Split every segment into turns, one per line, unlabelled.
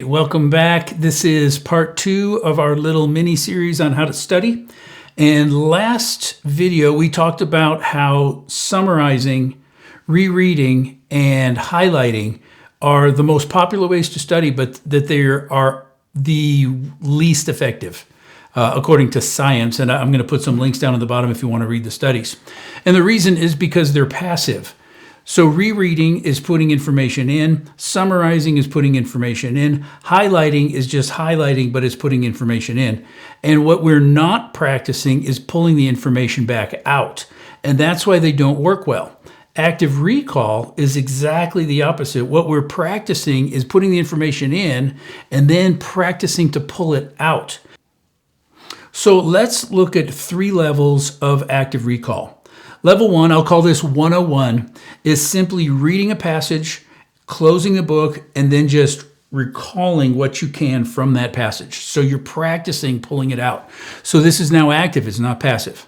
welcome back. This is part 2 of our little mini series on how to study. And last video, we talked about how summarizing, rereading, and highlighting are the most popular ways to study, but that they are the least effective, according to science. And I'm going to put some links down at the bottom if you want to read the studies. And the reason is because they're passive. So rereading is putting information in, summarizing is putting information in, highlighting is just highlighting, but it's putting information in. And what we're not practicing is pulling the information back out. And that's why they don't work well. Active recall is exactly the opposite. What we're practicing is putting the information in and then practicing to pull it out. So let's look at 3 levels of active recall. Level 1, I'll call this 101, is simply reading a passage, closing the book, and then just recalling what you can from that passage. So you're practicing pulling it out. So this is now active, it's not passive.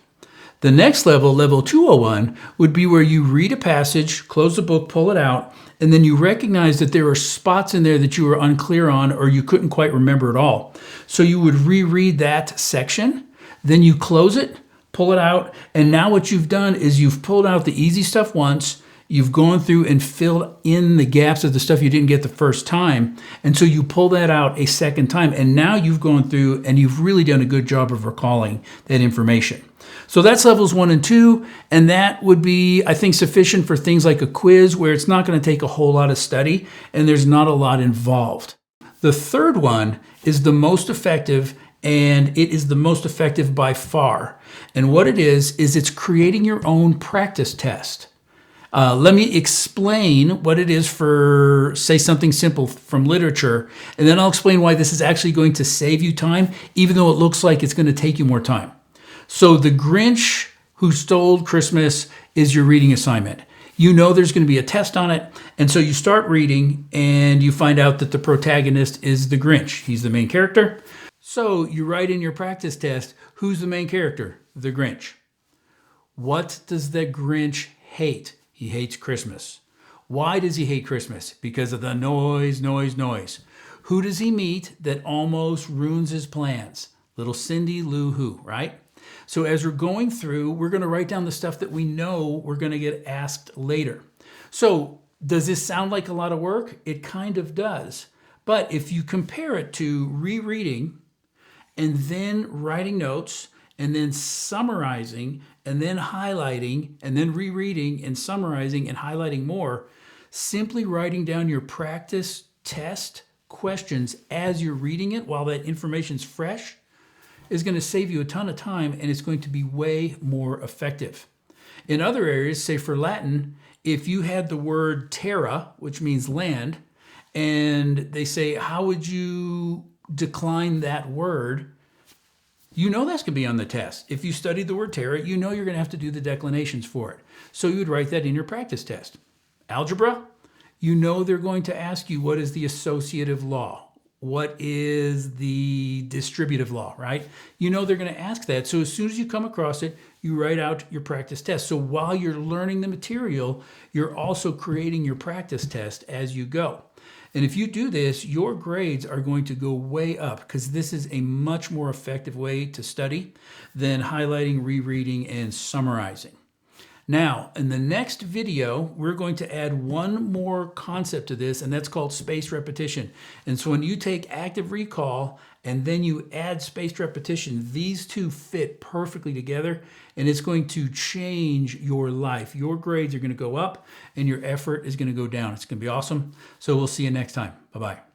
The next level, level 201, would be where you read a passage, close the book, pull it out, and then you recognize that there are spots in there that you were unclear on or you couldn't quite remember at all. So you would reread that section, then you close it, pull it out, and now what you've done is you've pulled out the easy stuff once, you've gone through and filled in the gaps of the stuff you didn't get the first time, and so you pull that out a second time, and now you've gone through and you've really done a good job of recalling that information. So that's levels 1 and 2, and that would be, I think, sufficient for things like a quiz where it's not going to take a whole lot of study and there's not a lot involved. The third one is the most effective, and it is the most effective by far. And what it is it's creating your own practice test. Let me explain what it is for, say, something simple from literature, and then I'll explain why this is actually going to save you time, even though it looks like it's going to take you more time. So The Grinch Who Stole Christmas is your reading assignment. You know there's going to be a test on it, and so you start reading, and you find out that the protagonist is the Grinch. He's the main character. So you write in your practice test, who's the main character? The Grinch. What does the Grinch hate? He hates Christmas. Why does he hate Christmas? Because of the noise. Who does he meet that almost ruins his plans? Little Cindy Lou Who, right? So as we're going through, we're going to write down the stuff that we know we're going to get asked later. So does this sound like a lot of work? It kind of does. But if you compare it to rereading and then writing notes, and then summarizing, and then highlighting, and then rereading and summarizing and highlighting more, simply writing down your practice test questions as you're reading it while that information's fresh is going to save you a ton of time, and it's going to be way more effective. In other areas, say for Latin, if you had the word terra, which means land, and they say, how would you decline that word? You know that's going to be on the test. If you studied the word terra, you know you're going to have to do the declinations for it. So you would write that in your practice test. Algebra, you know they're going to ask you what is the associative law? What is the distributive law, right? You know they're going to ask that. So as soon as you come across it, you write out your practice test. So while you're learning the material, you're also creating your practice test as you go. And if you do this, your grades are going to go way up because this is a much more effective way to study than highlighting, rereading, and summarizing. Now, in the next video, we're going to add one more concept to this, and that's called spaced repetition. And so when you take active recall and then you add spaced repetition, these two fit perfectly together, and it's going to change your life. Your grades are going to go up, and your effort is going to go down. It's going to be awesome. So we'll see you next time. Bye-bye.